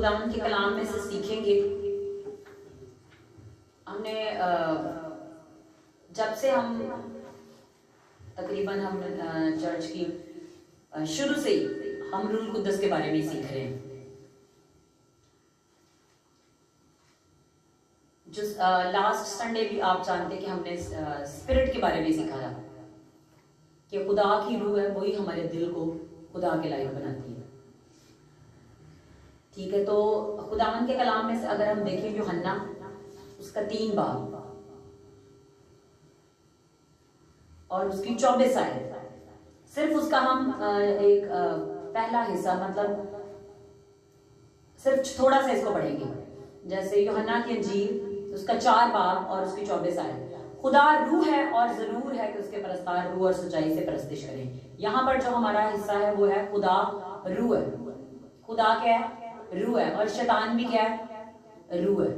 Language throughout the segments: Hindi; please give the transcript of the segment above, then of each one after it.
खुदावंद के कलाम में से सीखेंगे। हमने जब से हम तकरीबन हम चर्च की शुरू से ही हम रूह कुद्दस के बारे में सीख रहे हैं। जो लास्ट संडे भी आप जानते हैं कि हमने स्पिरिट के बारे में सीखा था कि खुदा की रूह है, वही हमारे दिल को खुदा के लायक बनाती है। ठीक है, तो खुदावंद के कलाम में से अगर हम देखें यूहन्ना उसका 3 बाब और उसकी 24 आयत, सिर्फ उसका हम एक पहला हिस्सा मतलब सिर्फ थोड़ा सा इसको पढ़ेंगे। जैसे यूहन्ना की इंजील उसका 4 बाब और उसकी 24 आयत, खुदा रूह है और जरूर है कि उसके परस्तार रूह और सच्चाई से परस्तिश करें। यहाँ पर जो हमारा हिस्सा है वो है खुदा रूह है। खुदा क्या है? रूह है। और शैतान भी क्या है? रूह है।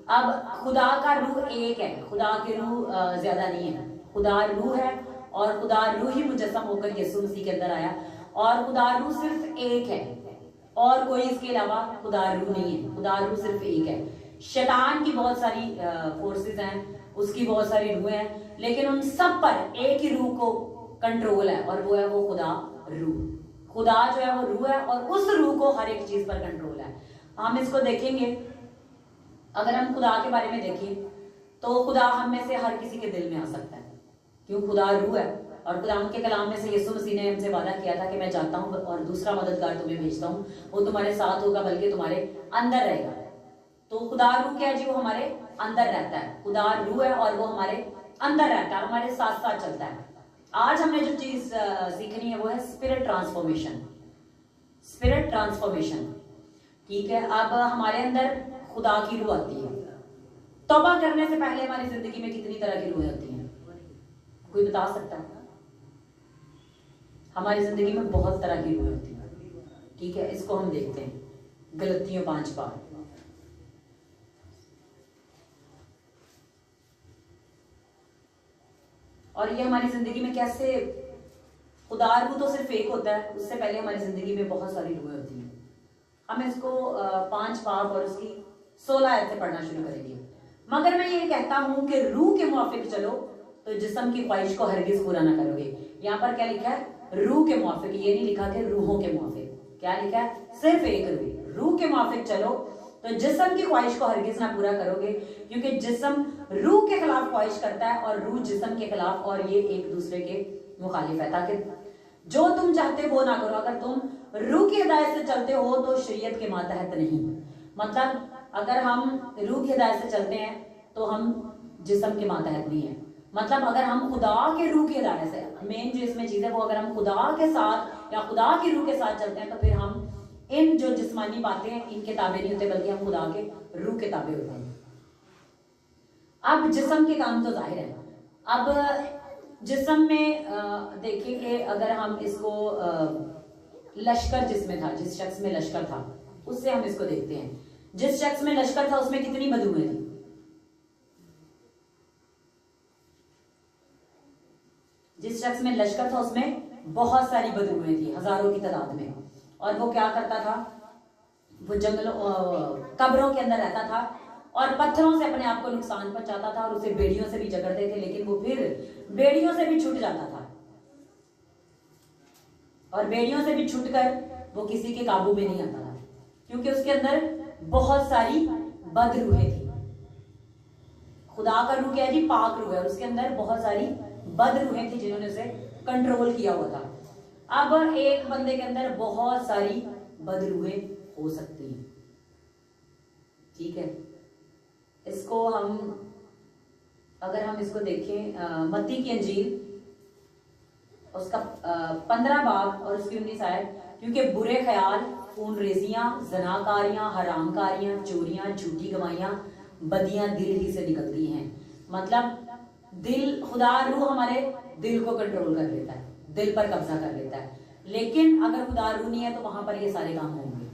अब खुदा का रूह एक है, खुदा की रूह ज्यादा नहीं है। खुदा रूह है और खुदा रूह ही मुजस्सम होकर यीशु मसीह के अंदर आया, और खुदा रूह सिर्फ एक है और कोई इसके अलावा खुदा रूह नहीं है। खुदा रूह सिर्फ एक है। शैतान की बहुत सारी फोर्सेस हैं, उसकी बहुत सारी रूहें हैं, लेकिन उन सब पर एक ही रूह को कंट्रोल है और वो है वो खुदा रूह। खुदा जो है वो रूह है और उस रूह को हर एक चीज पर कंट्रोल है। हम इसको देखेंगे। अगर हम खुदा के बारे में देखें तो खुदा हम में से हर किसी के दिल में आ सकता है, क्यों? खुदा रूह है। और खुदा उनके कलाम में से यीशु मसीह ने हमसे वादा किया था कि मैं जाता हूँ और दूसरा मददगार तुम्हें भेजता हूँ, वो तुम्हारे साथ होगा बल्कि तुम्हारे अंदर रहेगा। तो खुदा रूह क्या है जी? वो हमारे अंदर रहता है। खुदा रूह है और वो हमारे अंदर रहता है, हमारे साथ साथ चलता है। आज हमने जो चीज सीखनी है वो है स्पिरिट ट्रांसफॉर्मेशन। स्पिरिट ट्रांसफॉर्मेशन, ठीक है। अब हमारे अंदर खुदा की रूह आती है। तौबा करने से पहले हमारी जिंदगी में कितनी तरह की रूहें होती हैं? कोई बता सकता है? हमारी जिंदगी में बहुत तरह की रूहें होती हैं, ठीक है। इसको हम देखते हैं गलतियों 5 बार। और ये हमारी जिंदगी में कैसे, खुदा रूह तो सिर्फ एक होता है, उससे पहले हमारी जिंदगी में बहुत सारी रूहें होती हैं। हम इसको 5 बाब और उसकी 16 आयत से पढ़ना शुरू करेंगे। मगर मैं ये कहता हूं कि रूह के मुआफिक चलो तो जिस्म की ख्वाहिश को हरगिज पूरा ना करोगे। यहाँ पर क्या लिखा है? रूह के मुआफिक, ये नहीं लिखा कि रूहों के मुआफिक। क्या लिखा है? सिर्फ एक रूह। रूह के मुआफिक चलो तो जिस्म की ख्वाहिश को हरगिज ना पूरा करोगे, क्योंकि जिस्म रूह के खिलाफ ख्वाहिश करता है और रूह जिस्म के खिलाफ, और ये एक दूसरे के मुखालिफ है, ताकि जो तुम चाहते वो ना करो। अगर तुम रूह की हिदायत से चलते हो तो शरीयत के मातहत नहीं। मतलब अगर हम रूह की हिदायत से चलते हैं तो हम जिस्म के मातहत नहीं है। मतलब अगर हम खुदा के रूह की हिदायत से, मेन जो इसमें चीज है वो, अगर हम खुदा के साथ या खुदा की रूह के साथ चलते हैं तो फिर हम इन जो जिस्मानी बातें हैं इनके ताबे नहीं होते, बल्कि हम खुदा के रूह के ताबे होते हैं। अब जिस्म के काम तो जाहिर है। अब जिस्म में देखेंगे, अगर हम इसको लश्कर जिसमें था, जिस शख्स में लश्कर था उससे हम इसको देखते हैं। जिस शख्स में लश्कर था उसमें कितनी बदरूहें थी? जिस शख्स में लश्कर था उसमें बहुत सारी बदरूहें थी, हजारों की तादाद में। और वो क्या करता था? वो जंगलों कब्रों के अंदर रहता था और पत्थरों से अपने आप को नुकसान पहुंचाता था, और उसे बेड़ियों से भी जकड़ते थे, लेकिन वो फिर बेड़ियों से भी छूट जाता था। और बेड़ियों से भी छूटकर वो किसी के काबू में नहीं आता था, क्योंकि उसके अंदर बहुत सारी बदरूहें थी। खुदा का रूह क्या है जी? पाक रूह है, और उसके अंदर बहुत सारी बदरूहें थी जिन्होंने उसे कंट्रोल किया हुआ था। अब एक बंदे के अंदर बहुत सारी बदरूहें हो सकती हैं, ठीक है। इसको हम, अगर हम इसको देखें मत्ती की इंजील उसका 15 बाब और उसकी 19 आयत, क्योंकि बुरे ख्याल, खून रेजियां, जनाकारियां, हरामकारियां, चोरियां, झूठी गवाहियां, बदियां दिल ही से निकलती हैं। मतलब दिल, खुदा रूह हमारे दिल को कंट्रोल कर लेता है, दिल पर कब्जा कर लेता है। लेकिन अगर खुदा रूह नहीं है तो वहां पर ये सारे काम होंगे,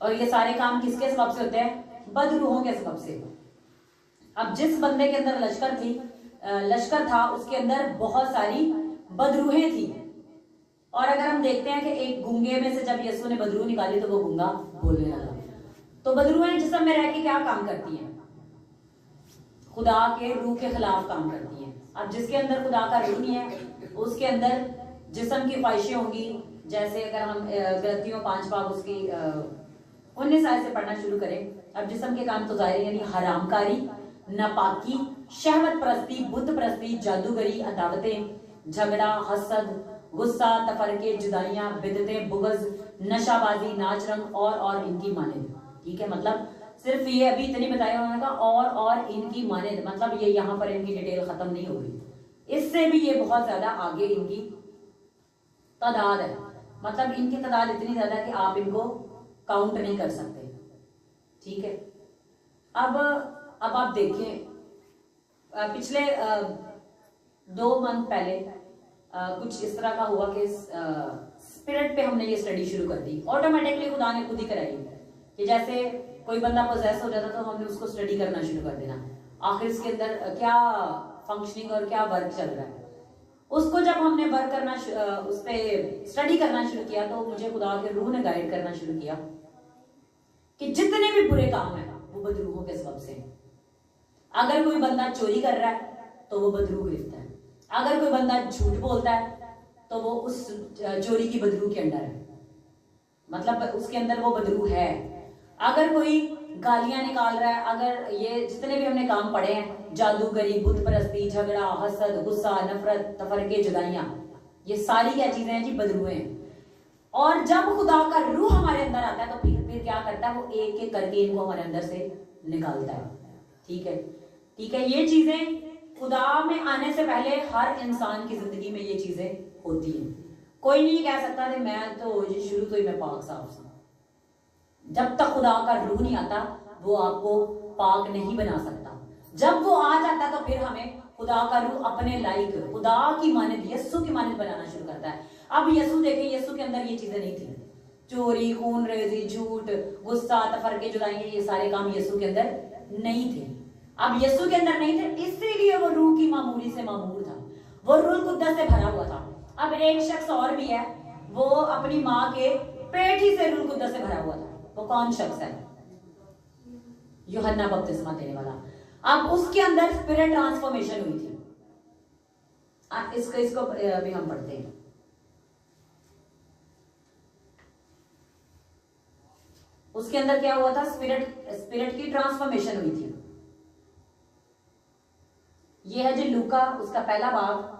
और ये सारे काम किसके सबब से होते हैं? बदरूहों के सबब से। अब जिस बंदे के अंदर लश्कर था उसके अंदर बहुत सारी बदरूहें थी। और अगर हम देखते हैं कि एक गूंगे में से जब यीशु ने बदरूह निकाली तो वो गूंगा बोलने लगा। तो बदरूहें जिस्म में रह के क्या काम करती हैं? खुदा के रूह के खिलाफ काम करती हैं। अब जिसके अंदर खुदा का रूह नहीं है उसके अंदर जिस्म की ख्वाहिशें होंगी। जैसे अगर हम गलतियों 5 बाब उसकी 19 आयत से पढ़ना शुरू करें। अब जिस्म के काम तो जाहिर यानी हरामकारी, नापाकी, शहवत परस्ती, बुत परस्ती, जादूगरी, अदावतें, झगड़ा, हसद, गुस्सा, तफरके, जुदाइयां, बिदतें, बुगज, नशाबाजी, नाच रंग और इनकी मानिंद। ठीक है, मतलब सिर्फ ये अभी इतनी बताया उन्होंने कहा और इनकी मानिंद, मतलब ये यहाँ पर इनकी डिटेल खत्म नहीं होगी, इससे भी ये बहुत ज्यादा आगे इनकी तादाद है। मतलब इनकी तादाद इतनी ज्यादा कि आप इनको काउंट नहीं कर सकते। ठीक है, अब आप देखें पिछले 2 मंथ पहले कुछ इस तरह का हुआ कि स्पिरिट पे हमने ये स्टडी शुरू कर दी। ऑटोमेटिकली खुदा ने खुद ही कराई कि जैसे कोई बंदा पोजेस हो जाता तो हमने उसको स्टडी करना शुरू कर देना, आखिर इसके अंदर क्या फंक्शनिंग और क्या वर्क चल रहा है। उसको जब हमने वर्क करना उस पर स्टडी करना शुरू किया तो मुझे खुदा के रूह ने गाइड करना शुरू किया कि जितने भी बुरे काम है वो बदरूहों के सबब से। अगर कोई बंदा चोरी कर रहा है तो वो बदरूह गिरफ्त है, अगर कोई बंदा झूठ बोलता है तो वो उस चोरी की बदरूह के अंडर है, मतलब उसके अंदर वो बदरूह है। अगर कोई गालियां निकाल रहा है, अगर ये जितने भी हमने काम पढ़े हैं, जादूगरी, बुत परस्ती, झगड़ा, हसद, गुस्सा, नफरत, तफरके, जुदाइयां, ये सारी क्या चीजें हैं जी? बदरूहें हैं। और जब खुदा का रूह हमारे अंदर आता है तो फिर क्या करता है? वो एक एक करके इनको हमारे अंदर से निकालता है। ठीक है, ठीक है, ये चीजें खुदा में आने से पहले हर इंसान की जिंदगी में ये चीजें होती हैं। कोई नहीं कह सकता कि मैं तो शुरू तो ही मैं पाक साफ हूं। जब तक खुदा का रूह नहीं आता वो आपको पाक नहीं बना सकता। जब वो आ जाता तो फिर हमें खुदा का रूह अपने लायक, खुदा की मानद, यस्सु की मानद बनाना शुरू करता है। अब यस्सु देखें, यस्सु के अंदर ये चीजें नहीं थी, चोरी, खून रेजी, झूठ, गुस्सा, तफरके, जुदाई, ये सारे काम यस्सु के अंदर नहीं थे। अब यस्सु के अंदर नहीं थे, इसीलिए वो रूह की मामूली से मामूर था, वो रूह कुद्दस से भरा हुआ था। अब एक शख्स और भी है, वो अपनी माँ के पेट ही से रूह कुद्दस से भरा हुआ था। वो कौन शख्स है? यूहन्ना बपतिस्मा देने वाला। अब उसके अंदर स्पिरिट ट्रांसफॉर्मेशन हुई थी। इसको भी हम पढ़ते हैं। उसके अंदर क्या हुआ था? स्पिरिट की ट्रांसफॉर्मेशन हुई थी। ये है जो लूका उसका पहला बाब,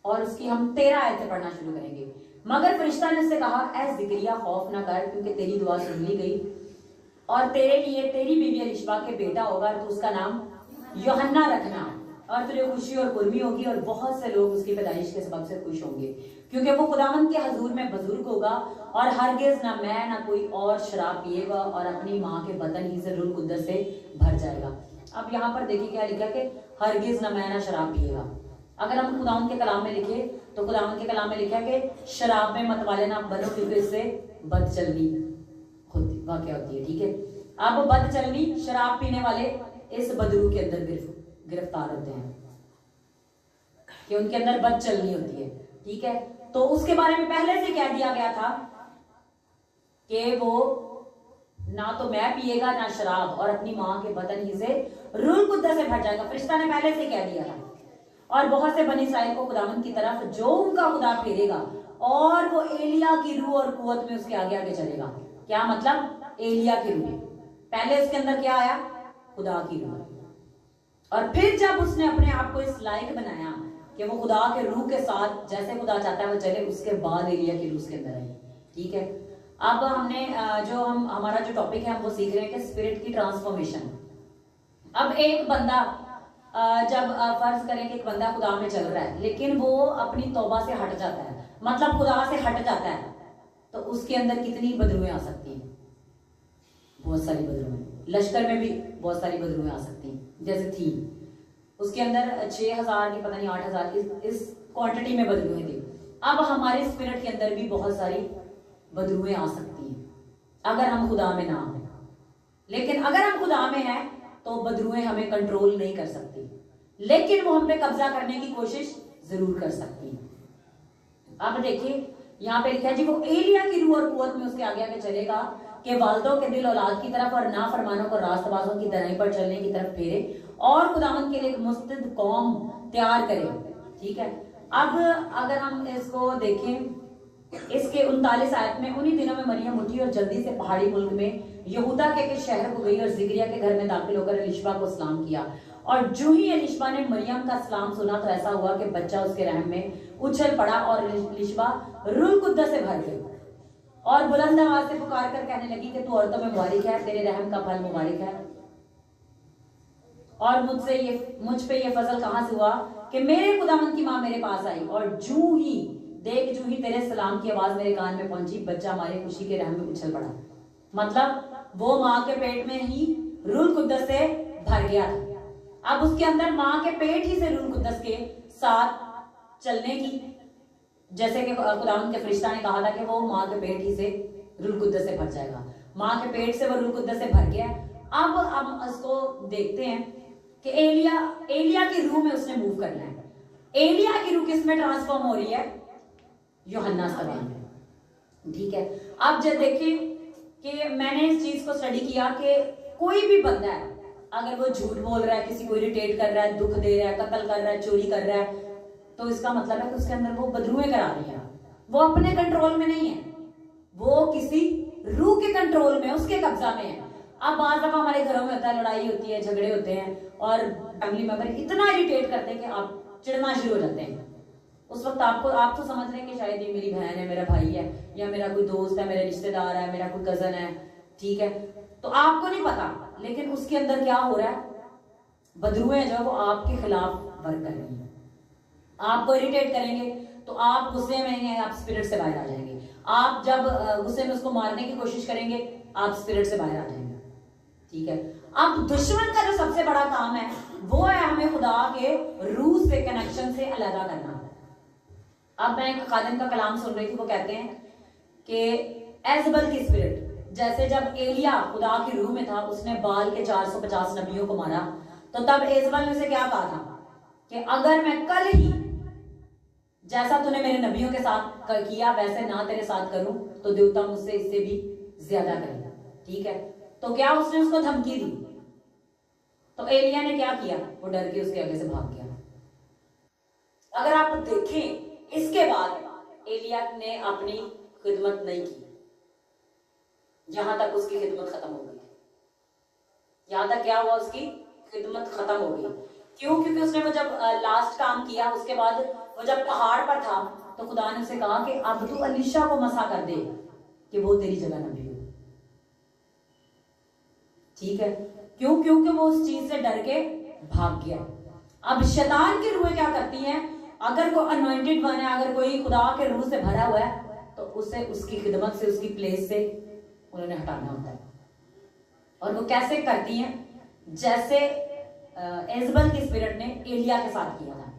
और उसकी हम 13 आयत से पढ़ना शुरू करेंगे। मगर फरिश्ता ने उससे कहा, ऐ जिक्रिया, खौफ ना कर, क्योंकि तेरी दुआ सुन ली गई और तेरे लिए तेरी बीवी एलिशबा के बेटा होगा, तो उसका नाम यूहन्ना रखना, और तुझे खुशी और कुर्मी होगी और बहुत से लोग उसकी पैदाइश के सबब से खुश होंगे, क्योंकि वो खुदावंद के हजूर में बुजुर्ग होगा और हरगिज ना मैं ना कोई और शराब पिएगा और अपनी माँ के बदन ही से रूह कुद्दस से भर जाएगा। अब यहाँ पर देखिए क्या लिखा कि हरगिज ना मैं ना शराब पिएगा। अगर हम खुदावंद के कलाम में लिखे तो खुदावंद के कलाम में लिखा कि शराब में मत वाले ना बनो, क्योंकि इससे बदचलनी वाक़या होती है। ठीक है, अब बदचलनी, शराब पीने वाले इस बदरू के अंदर गिरफ्तार होते हैं कि उनके अंदर बदचलनी होती है। ठीक है, तो उसके बारे में पहले से कह दिया गया था कि वो ना तो मैं पिएगा ना शराब, और अपनी माँ के बदन ही से रूह कुद्दस से भर जाएगा। फरिश्ता ने पहले से कह दिया था। और बहुत से बनी इस्राएल को खुदावंद की तरफ जो उनका खुदा फेरेगा, और वो एलिया की रूह और कुव्वत में उसके आगे आगे चलेगा। क्या मतलब? एलिया की रूह। पहले उसके अंदर क्या आया? खुदा की रूह। और फिर जब उसने अपने आप को इस लायक बनाया कि वो खुदा के रूह के साथ जैसे खुदा चाहता है वो चले, उसके बाद एलिया की रूह उसके अंदर आई। ठीक है, अब हमने हमारा जो टॉपिक है हम वो सीख रहे हैं कि स्पिरिट की ट्रांसफॉर्मेशन। अब एक बंदा जब फर्ज करें कि एक बंदा खुदा में चल रहा है लेकिन वो अपनी तौबा से हट जाता है, मतलब खुदा से हट जाता है, तो उसके अंदर कितनी बदरूहें आ सकती हैं? बहुत सारी बदरूहें। लश्कर में भी बहुत सारी बदरूहें आ सकती हैं, जैसे थी उसके अंदर 6000 की पता नहीं 8000 इस क्वांटिटी में बदरूहें थी। अब हमारे स्पिरिट के अंदर भी बहुत सारी बदरूहें आ सकती हैं अगर हम खुदा में ना हैं। लेकिन अगर हम खुदा में हैं तो बदरूहें हमें कंट्रोल नहीं कर सकती, लेकिन वो हम पे कब्जा करने की कोशिश जरूर कर सकती हैं। अब देखिए यहाँ पे लिखा है जी, वो एलिया की रूह और कुव्वत में उसके आगे आगे चलेगा कि वालिदों के दिल औलाद की तरफ और नाफरमानों को रास्तबाजों की तराई पर चलने की तरफ फेरे और खुदावंद के लिए एक मुस्तैद कौम तैयार करे। ठीक है, अब अगर हम इसको देखें, इसके 39 आयत में, उन्हीं दिनों में मरियम उठी और जल्दी से पहाड़ी मुल्क में यहूदा के शहर को गई और जिक्रिया के घर में दाखिल होकर एलिशबा को सलाम किया। और जो ही एलिशबा ने मरियम का सलाम सुना तो ऐसा हुआ कि बच्चा उसके रहम में उछल पड़ा और एलिशबा रूह कुद्दस से भर गई और बुलंद आवाज से पुकार कर कहने लगी कि तू औरतों में मुबारक है, तेरे रहम का फल मुबारक है। और मुझ पे ये फजल कहां से हुआ कि मेरे खुदावंद की मां मेरे पास आई और जू ही तेरे सलाम की आवाज मेरे कान में पहुंची, बच्चा हमारे खुशी के रहम में उछल पड़ा। मतलब वो मां के पेट में ही रूह कुद्दस से भर गया था। अब उसके अंदर मां के पेट ही से रूह कुद्दस के साथ चलने की, जैसे कि खुदावंद के फरिश्ता ने कहा था कि वो मां के पेट ही से रूह कुद्दस से भर जाएगा। मां के पेट से वो रूह कुद्दस से भर गया। अब हम उसको देखते हैं कि एलिया की रूह में उसने मूव करना है। एलिया की रूह किस में ट्रांसफॉर्म हो रही है? यूहन्ना सभा में। ठीक है, अब जब देखें कि मैंने इस चीज को स्टडी किया कि कोई भी बंदा है अगर वो झूठ बोल रहा है, किसी को इरिटेट कर रहा है, दुख दे रहा है, कत्ल कर रहा है, चोरी कर रहा है, तो इसका मतलब है कि उसके अंदर वो बदरुएं करा रही है। वो अपने कंट्रोल में नहीं है, वो किसी रूह के कंट्रोल में, उसके कब्जा में है। अब बार दफा हमारे घरों में होता है, लड़ाई होती है, झगड़े होते हैं और फैमिली मेंबर इतना इरिटेट करते हैं कि आप चिढ़ना शुरू हो जाते हैं। उस वक्त आप तो समझ लेंगे शायद ये मेरी बहन है, मेरा भाई है, या मेरा कोई दोस्त है, मेरा रिश्तेदार है, मेरा कोई कजन है। ठीक है, तो आपको नहीं पता, लेकिन उसके अंदर क्या हो रहा है, बदरुएं जो वो आपके खिलाफ वर्क कर रही है। आपको इरिटेट करेंगे तो आप गुस्से में हैं, आप स्पिरिट से बाहर आ जाएंगे। आप जब गुस्से में उसको मारने की कोशिश करेंगे, आप स्पिरिट से बाहर आ जाएंगे। ठीक है, अब दुश्मन का जो सबसे बड़ा काम है वो है हमें खुदा के रूह से, कनेक्शन से अलग करना। अब मैं एक खादिम का कलाम सुन रही थी, वो कहते हैं कि एजबल की स्पिरिट, जैसे जब एलिया खुदा की रूह में था, उसने बाल के 450 नबियों को मारा, तो तब एजबल ने उसे क्या कहा था कि अगर मैं कल ही जैसा तूने मेरे नबियों के साथ किया वैसे ना तेरे साथ करूं तो देवता मुझसे इससे भी ज्यादा करेगा। ठीक है, तो क्या उसने उसको धमकी दी, तो एलिया ने क्या किया, वो डर के उसके आगे से भाग गया। अगर आप देखें, इसके बाद एलिया ने अपनी खिदमत नहीं की, यहां तक उसकी खिदमत खत्म हो गई। यहां तक क्या हुआ, उसकी खिदमत खत्म हो गई। क्यों? क्योंकि उसने वो जब लास्ट काम किया, उसके बाद वो जब पहाड़ पर था तो खुदा ने उसे कहा कि अब तू अलीशा को मसा कर दे कि वो तेरी जगह नबी हो। ठीक है, क्यों? क्योंकि वो उस चीज से डर के भाग गया। अब शैतान की रूहें क्या करती हैं, अगर कोई अनॉइंटेड वन है, अगर कोई खुदा के रूह से भरा हुआ है, तो उसे उसकी खिदमत से, उसकी प्लेस से उन्होंने हटाना होता है। और वो कैसे करती हैं? जैसे एजबल की स्पिरिट ने एलिया के साथ किया था।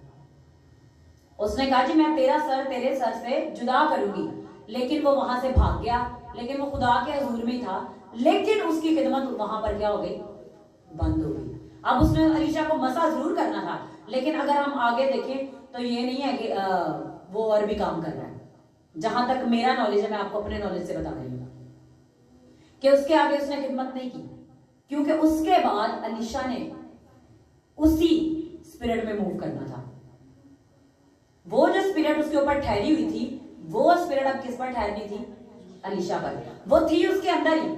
उसने कहा जी मैं तेरा सर तेरे सर से जुदा करूंगी, लेकिन वो वहां से भाग गया, लेकिन वो खुदा के हुजूर में था, लेकिन उसकी खिदमत वहां पर क्या हो गई, बंद हो गई। अब उसने अलीशा को मसा जरूर करना था, लेकिन अगर हम आगे देखें तो ये नहीं है कि वो और भी काम कर रहा है। जहां तक मेरा नॉलेज है, मैं आपको अपने नॉलेज से बता रही हूँ कि उसके आगे उसने खिदमत नहीं की, क्योंकि उसके बाद अलीशा ने उसी स्पिरिट में मूव करना था। वो जो स्पिरिट उसके ऊपर ठहरी हुई थी, वो स्पिरिट अब किस पर ठहरनी थी, अलीशा पर। वो थी उसके अंदर ही,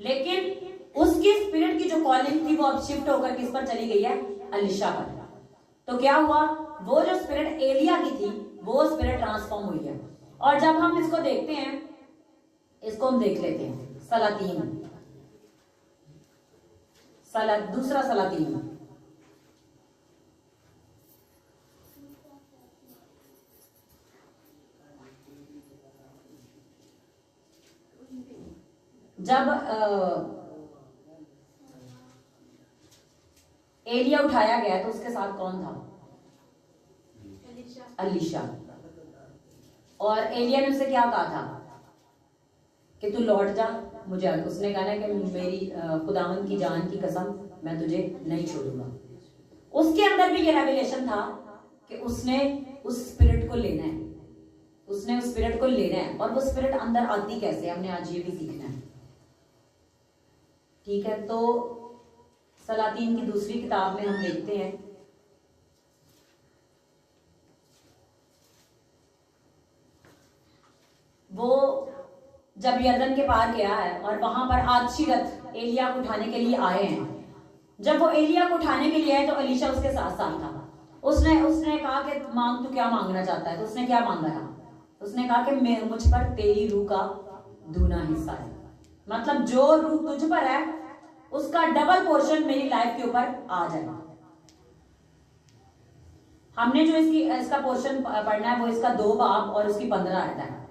लेकिन उसकी स्पिरिट की जो कॉलिंग थी वो अब शिफ्ट होकर किस पर चली गई है, अलीशा पर। तो क्या हुआ, वो जो स्पिरिट एलिया की थी वो स्पिरिट ट्रांसफॉर्म हुई है। और जब हम इसको देखते हैं, इसको हम देख लेते हैं, दूसरा सलातीन। जब एलिया उठाया गया तो उसके साथ कौन था, अलीशा। और एलिया ने उसे क्या कहा था कि तू लौट जा, मुझे उसने कहा ना कि मेरी खुदावंद की जान की कसम, मैं तुझे नहीं छोड़ूंगा। उसके अंदर भी ये रेवलेशन था कि उसने उस स्पिरिट को लेना है। उसने उस स्पिरिट को लेना है, और वो स्पिरिट अंदर आती कैसे, हमने आज ये भी सीखना है। ठीक है, तो सलातीन की दूसरी किताब में हम देखते हैं, वो जब यरदन के पार गया है और वहां पर आदशी रथ एलिया को उठाने के लिए आए हैं। जब वो एलिया को उठाने के लिए आए तो एलीशा उसके साथ साथ था। उसने कहा कि मांग, तू क्या मांगना चाहता है? तो उसने क्या मांगा था? उसने कहा कि मुझ पर तेरी रूह का दूना हिस्सा है, मतलब जो रूह तुझ पर है उसका डबल पोर्शन मेरी लाइफ के ऊपर आ जाए। हमने जो इसका पोर्शन पढ़ना है वो इसका 2 बाब और उसकी 15 आता है।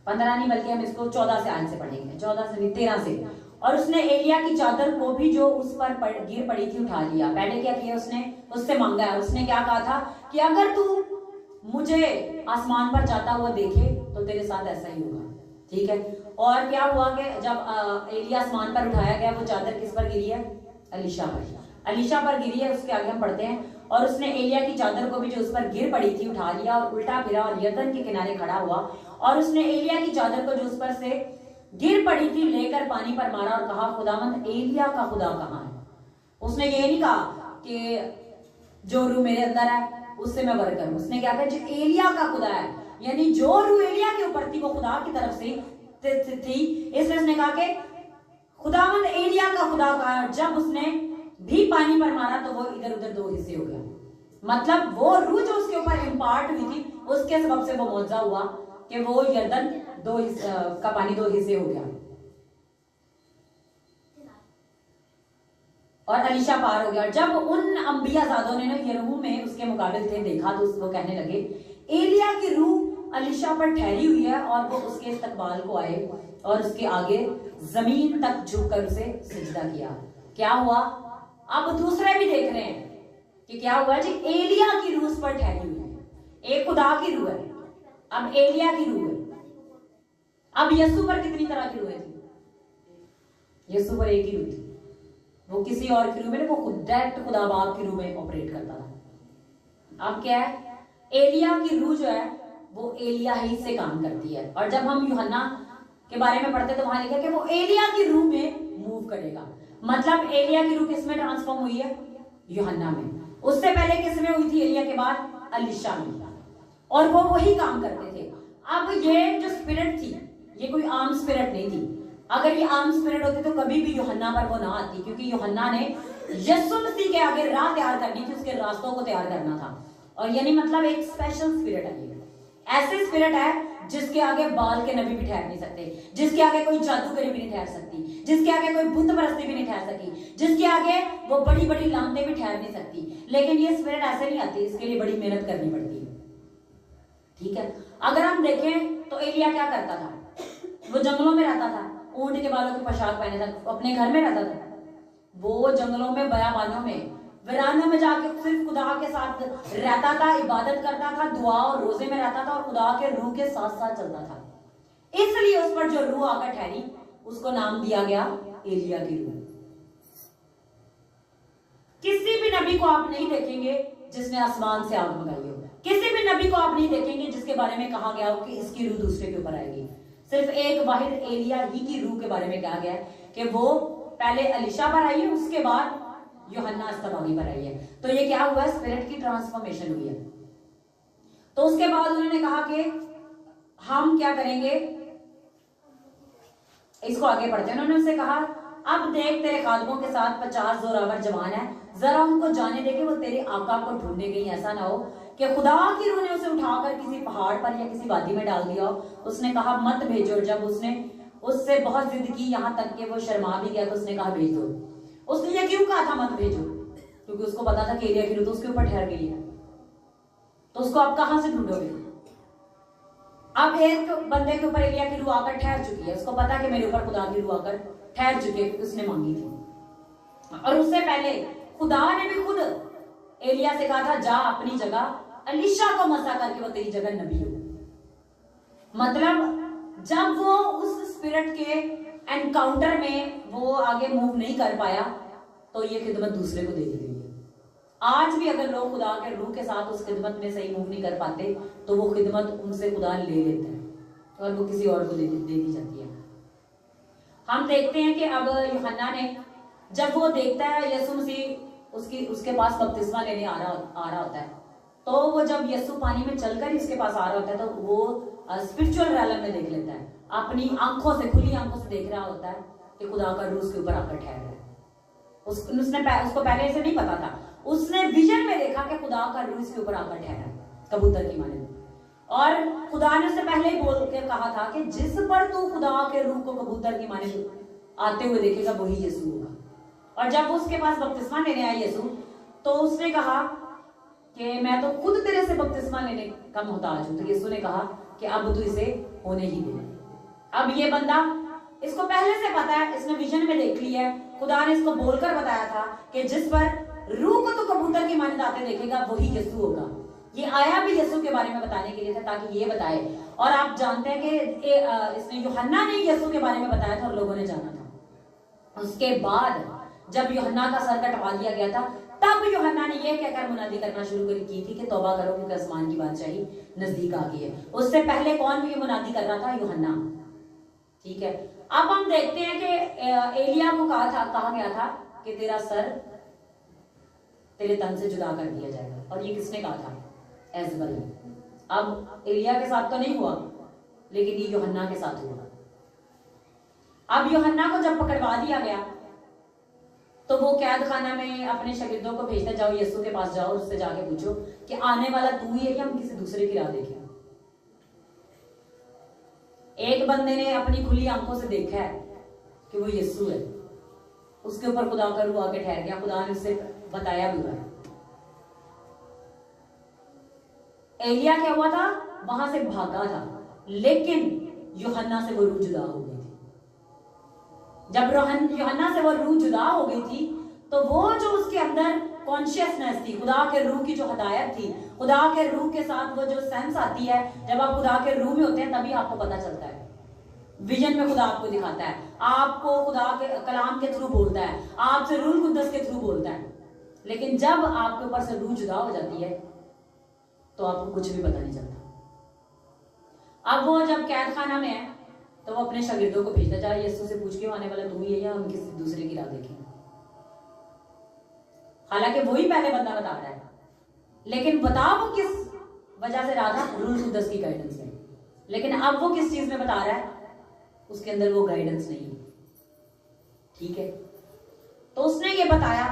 15 नहीं, बल्कि हम इसको 14 से आयत से पढ़ेंगे, 14 से नहीं 13 से। और उसने एलिया की चादर को भी जो उस पर गिर पड़ी थी उठा लिया। पहले क्या किया उसने? उससे मांगा है। उसने क्या कहा था कि अगर तू मुझे आसमान पर जाता हुआ देखे तो तेरे साथ ऐसा ही होगा। ठीक है, और क्या हुआ कि जब एलिया आसमान पर उठाया गया, वो चादर किस पर गिरी है? एलीशा पर गिरी है। उसके आगे हम पढ़ते हैं, और उसने एलिया की चादर को भी जो उस पर गिर पड़ी थी उठा लिया और उल्टा फिरा और यरदन के किनारे खड़ा हुआ, और उसने एलिया की चादर को जो उस पर से गिर पड़ी थी लेकर पानी पर मारा और कहा, खुदावंद एलिया का खुदा कहाँ है? उसने ये नहीं कहा कि जो रूह मेरे अंदर है उससे मैं वर करूं। उसने क्या कहा? जो एलिया का खुदा है, यानी जो रूह एलिया के ऊपर थी वो खुदा की तरफ से थी। इसलिए उसने कहा कि खुदावंद एलिया का खुदा कहाँ है? जब उसने भी पानी पर मारा तो वो इधर उधर 2 हिस्से हो गया। मतलब वो रूह जो उसके ऊपर इंपार्ट हुई थी उसके सबब से वो मौजा हुआ कि वो यरदन का पानी 2 हिस्से हो गया और एलीशा पार हो गया। जब उन अंबियाजादों ने यरीहो में उसके मुकाबिल थे देखा तो उसको कहने लगे, एलिया की रूह एलीशा पर ठहरी हुई है। और वो उसके इस्तकबाल को आए और उसके आगे जमीन तक झुककर उसे सिजदा किया। क्या हुआ? अब दूसरे भी देख रहे हैं कि क्या हुआ जी, एलिया की रूह उस पर ठहरी हुई है। एक खुदा की रूह है, अब एलिया की रूह है। अब यीशु पर कितनी तरह की रूहें थी? यीशु पर एक ही रूह थी, वो किसी और की रूह में, वो डायरेक्ट खुदा बाप की रूह में ऑपरेट करता था। अब क्या है? एलिया की रूह जो है वो एलिया ही से काम करती है। और जब हम यूहन्ना के बारे में पढ़ते तो वहां लिखा कि वो एलिया की रूह में मूव करेगा। मतलब एलिया की रूह किस में ट्रांसफॉर्म हुई है? यूहन्ना में। उससे पहले किस में हुई थी? एलिया के बाद एलीशा में। और वो वही काम करते थे। अब ये जो स्पिरिट थी ये कोई आम स्पिरिट नहीं थी। अगर ये आम स्पिरिट होती तो कभी भी यूहन्ना पर वो ना आती, क्योंकि यूहन्ना ने यीशु मसीह के आगे राह तैयार करनी थी, उसके रास्तों को तैयार करना था। और यानी मतलब एक स्पेशल स्पिरिट है, ऐसे स्पिरिट है जिसके आगे बाल के नबी भी ठहर नहीं सकते, जिसके आगे कोई जादूगरी भी नहीं ठहर सकती, जिसके आगे कोई बुत परस्ती भी नहीं ठहर सकी, जिसके आगे वो बड़ी बड़ी लानतें भी ठहर नहीं सकती। लेकिन ये स्पिरिट ऐसे नहीं आती, इसके लिए बड़ी मेहनत करनी पड़ती है। ठीक है, अगर हम देखें तो एलिया क्या करता था? वो जंगलों में रहता था, ऊंट के बालों की पोशाक पहने था, अपने घर में रहता था। वो जंगलों में, बयाबानों में, वीरानों में जाके सिर्फ खुदा के साथ रहता था, इबादत करता था, दुआ और रोजे में रहता था और खुदा के रूह के साथ साथ चलता था। इसलिए उस पर जो रूह आकर ठहरी उसको नाम दिया गया एलिया की रूह। किसी भी नबी को आप नहीं देखेंगे जिसने आसमान से आग मंगाई हो, किसी भी नबी को आप नहीं देखेंगे जिसके बारे में कहा गया हो कि इसकी रूह दूसरे के ऊपर आएगी। सिर्फ एक वाहिद एलिया ही की रूह के बारे में कहा गया है कि वो पहले एलीशा पर आई है, उसके बाद यूहन्ना अस्तबागी पर आई है। तो ये क्या हुआ? स्पिरिट की ट्रांसफॉर्मेशन हुई है। तो उसके बाद उन्होंने कहा कि हम क्या करेंगे, इसको आगे पढ़ते हैं। उन्होंने उससे कहा, अब देख तेरे खादमों के साथ 50 जोरावर जवान है, जरा उनको जाने दे कि वो तेरे आका को ढूंढने गई। ऐसा ना हो कि खुदा की रूह ने उसे उठाकर किसी पहाड़ पर या किसी वादी में डाल दिया। उसने कहा मत भेजो। जब उसने उससे बहुत जिद की, यहां तक कि वो शर्मा भी गया, तो उसने कहा भेज दो। उसने ये क्यों कहा था मत भेजो? क्योंकि उसको पता था कि एलिया की रूह तो उसके ऊपर ठहर गई है, तो उसको आप कहां से ढूंढोगे? अब एक बंदे के ऊपर एलिया की रूह आकर ठहर चुकी है, उसको पता कि मेरे ऊपर खुदा की रूह आकर ठहर चुकी है, उसने मांगी थी। और उससे पहले खुदा ने भी खुद एलिया से कहा था, जा अपनी जगह एलीशा को मसा करके वो तेरी जगह नबी हो। मतलब जब वो उस स्पिरिट के एनकाउंटर में वो आगे मूव नहीं कर पाया तो ये खिदमत दूसरे को दे दी गई है। आज भी अगर लोग खुदा के रूह के साथ उस खिदमत में सही मूव नहीं कर पाते तो वो खिदमत उनसे खुदा ले लेता है और वो किसी और को दे दी जाती है। हम देखते हैं कि अब यूहन्ना ने, जब वो देखता है यीशु मसीह उसके पास बपतिस्मा लेने आ रहा होता है, तो वो जब यीशु पानी में चलकर इसके पास आ रहा होता है तो वो स्पिरिचुअल रैलम में देख लेता है, अपनी आंखों से, खुली आंखों से देख रहा होता है कि खुदा का रूह उसके ऊपर आकर ठहर रहा है। उसको पहले ऐसे नहीं पता था, उसने विजन में देखा कि खुदा का रूह इसके ऊपर आकर ठहरा है कबूतर की माने, और खुदा ने उससे पहले ही बोल के कहा था कि जिस पर तू खुदा के रूह को कबूतर की माने आते हुए देखेगा वही यीशु होगा। और जब वो उसके पास बपतिस्मा लेने आया यीशु, तो उसने कहा कि मैं तो खुद तेरे से बपतिस्मा लेने का मोहताज हूं। तो यीशु ने कहा कि अब तू इसे होने ही दे। अब ये बंदा, इसको पहले से पता है, इसने विजन में देख लिया है, खुदा ने इसको बोलकर बताया था कि जिस पर रूह को तो कबूतर की माने आते देखेगा वही यीशु होगा। ये आया भी यीशु के बारे में बताने के लिए था, ताकि ये बताए। और आप जानते हैं कि इसने यूहन्ना ने यीशु के बारे में बताया था और लोगों ने जाना था। उसके बाद जब यूहन्ना का सर कटवा दिया गया था, तब यूहन्ना ने यह कहकर मुनादी करना शुरू की थी कि तौबा करो क्योंकि आसमान की बादशाही नजदीक आ गई है। उससे पहले कौन भी मुनादी कर रहा था? यूहन्ना। ठीक है, अब हम देखते हैं कि एलिया को कहा गया था कि तेरा सर तेरे तन से जुदा कर दिया जाएगा, और ये किसने कहा था? एजबल ने। अब एलिया के साथ तो नहीं हुआ, लेकिन ये यूहन्ना के साथ हुआ। अब यूहन्ना को जब पकड़वा दिया गया तो वो कैद खाना में अपने शागिर्दों को भेजता, जाओ यीशु के पास जाओ, उससे जाके पूछो कि आने वाला तू ही है या हम किसी दूसरे की राह देखें। एक बंदे ने अपनी खुली आंखों से देखा है कि वो यीशु है, उसके ऊपर खुदा का रूह आके ठहर गया, खुदा ने उससे बताया भी हुआ। एलिया क्या हुआ था? वहां से भागा था, लेकिन यूहन्ना से वो रूह जुदा हो गई थी। जब यूहन्ना से वो रूह जुदा हो गई थी, तो वो जो उसके अंदर कॉन्शियसनेस थी, खुदा के रूह की जो हदायत थी, खुदा के रूह के साथ वो जो सेंस आती है, जब आप खुदा के रूह में होते हैं तभी आपको पता चलता है। विजन में खुदा आपको दिखाता है, आपको खुदा के कलाम के थ्रू बोलता है, आपसे रूह कुद्दस के थ्रू बोलता है। लेकिन जब आपके ऊपर से रूह जुदा हो जाती है तो आपको कुछ भी पता नहीं चलता। अब वो जब कैद खाना में है तो वो अपने शागिर्दों को भेजता, जाए यीशु से पूछ के आने वाला तू ही है या हम किसी दूसरे की राह देखें। हालांकि वही पहले बंदा बता रहा है, लेकिन बता वो किस वजह से रहा था? रूह कुद्दस की गाइडेंस में। लेकिन अब वो किस चीज में बता रहा है? उसके अंदर वो गाइडेंस नहीं है। ठीक है, तो उसने ये बताया,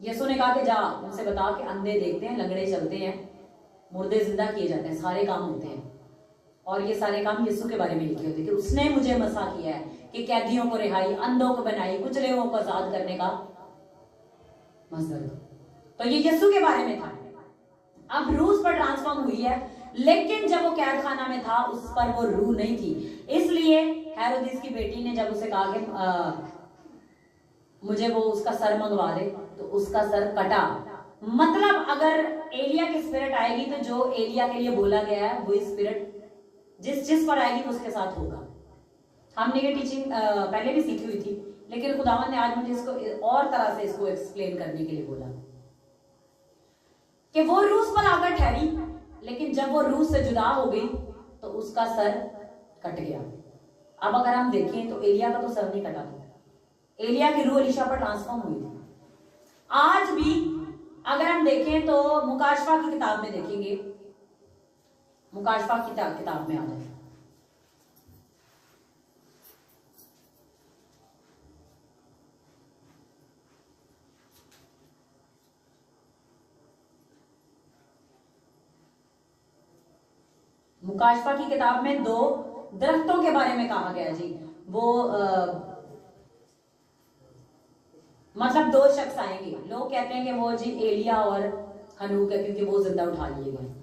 यीशु ने कहा कि जा उनसे बता कि अंधे देखते हैं, लंगड़े चलते हैं, मुर्दे जिंदा किए जाते हैं, सारे काम होते हैं। और ये सारे काम यीशु के बारे में लिखे होते कि उसने मुझे मसा किया है कि कैदियों को रिहाई, अंधों को बनाई, कुचले हुओं को आजाद करने का मजदूर। तो ये यीशु के बारे में था। अब रूह पर ट्रांसफॉर्म हुई है, लेकिन जब वो कैद खाना में था उस पर वो रूह नहीं थी। इसलिए हेरोदिस की बेटी ने जब उसे कहा कि मुझे वो उसका सर मंगवा दे, तो उसका सर कटा। मतलब अगर एलिया की स्पिरिट आएगी तो जो एलिया के लिए बोला गया है वही स्पिरिट जिस पर आएगी उसके साथ होगा। हमने ये टीचिंग पहले भी सीखी हुई थी, लेकिन खुदावंद ने आज मुझे इसको और तरह से इसको एक्सप्लेन करने के लिए बोला कि वो रूस पर आकर ठहरी, लेकिन जब वो रूस से जुदा हो गई तो उसका सर कट गया। अब अगर हम देखें तो एलिया का तो सर नहीं कटा था, एलिया की रूह एलीशा पर ट्रांसफॉर्म हुई थी। आज भी अगर हम देखें तो मुकाशफा की किताब में देखेंगे, मुकाशफा की किताब में आ जाए, मुकाशफा की किताब में 2 दरख्तों के बारे में कहा गया जी। वो मतलब 2 शख्स आएंगे, लोग कहते हैं कि वो जी एलिया और हनूक है क्योंकि वो जिंदा उठा लिए गए।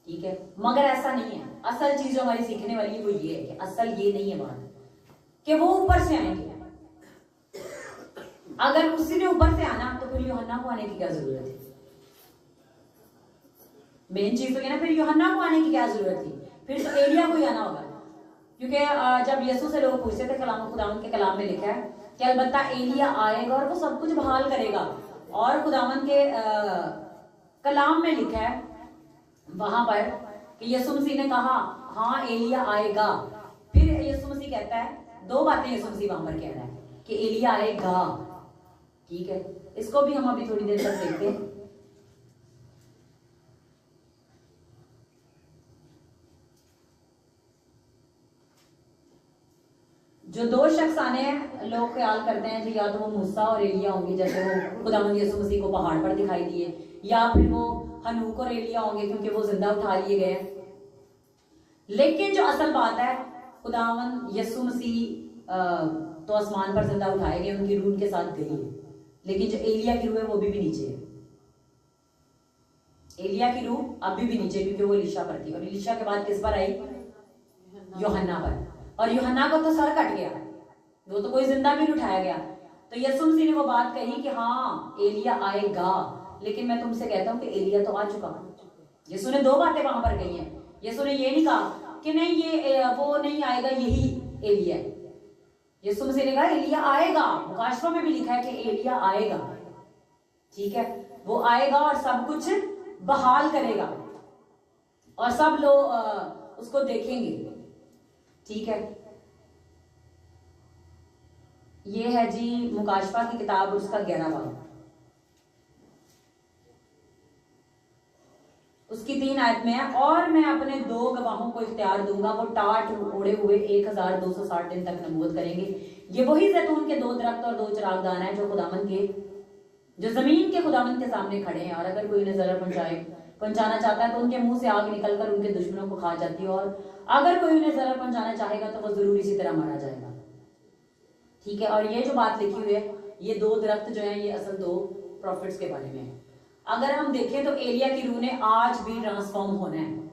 ठीक है, मगर ऐसा नहीं है। असल चीज जो हमारी सीखने वाली है वो ये है कि असल ये नहीं है बात कि वो ऊपर से आएंगे। अगर उसी ने ऊपर से आना तो फिर यूहन्ना को आने की क्या जरूरत है? मेन चीज तो क्या ना, फिर यूहन्ना को आने की क्या जरूरत थी? फिर तो एलिया को ही आना होगा, क्योंकि जब यीशु से लोग पूछते थे, कलाम खुदा के कलाम में लिखा है कि अलबत्ता एलिया आएगा और वो सब कुछ बहाल करेगा। और खुदावन के कलाम में लिखा है वहां पर कि यीशु मसीह ने कहा हाँ एलिया आएगा। फिर यीशु मसीह कहता है, दो बातें यीशु मसीह वहां पर कह रहा है कि एलिया आएगा। ठीक है, इसको भी हम अभी थोड़ी देर तक देखते हैं। जो दो शख्स आने हैं, लोग ख्याल करते हैं कि या तो वो मूसा और एलिया होंगे, जैसे वो खुदावंद यीशु मसीह को पहाड़ पर दिखाई दिए, या फिर वो हनूक और एलिया होंगे क्योंकि वो जिंदा उठा लिए गए हैं। लेकिन जो असल बात है, खुदावंद यीशु मसीह तो आसमान पर जिंदा उठाए गए, उनकी रूह उनके साथ गई है, लेकिन जो एलिया की रूह है वो भी नीचे है। एलिया की रूह अभी भी नीचे, क्योंकि वो एलीशा पर थी, और एलीशा के बाद किस पर आई? यूहन्ना पर। और यूहन्ना को तो सर कट गया, वो तो कोई जिंदा भी नहीं उठाया गया। तो यीशु मसीह ने वो बात कही कि हाँ एलिया आएगा, लेकिन मैं तुमसे कहता हूं कि एलिया तो आ चुका। यीशु ने दो बातें वहां पर कही हैं। यीशु ने ये नहीं कहा कि नहीं ये वो नहीं आएगा, यही एलिया है। यीशु मसीह ने कहा एलिया आएगा। मुकाशवा में भी लिखा है कि एलिया आएगा। ठीक है, वो आएगा और सब कुछ बहाल करेगा और सब लोग उसको देखेंगे। ठीक है, ये है जी मुकाशवा की किताब, उसका 11वां बाब, उसकी 3 आयत में है। और मैं अपने 2 गवाहों को इख्तियार दूंगा, वो टाट ओढ़े हुए 1260 दिन तक नबूवत करेंगे। ये वही जैतून के 2 दरख्त और 2 चिरागदान है जो खुदावंद के, जो जमीन के खुदावंद के सामने खड़े हैं। और अगर कोई उन्हें जरा पहुंचाना चाहता है तो उनके मुंह से आग निकलकर उनके दुश्मनों को खा जाती है, और अगर कोई उन्हें जरा पहुंचाना चाहेगा तो वो जरूर इसी तरह मारा जाएगा। ठीक है, और ये जो बात लिखी हुई है, ये 2 दरख्त जो है, ये असल 2 प्रॉफिट्स के बारे में है। अगर हम देखें तो एलिया की रूह ने आज भी ट्रांसफॉर्म होना है।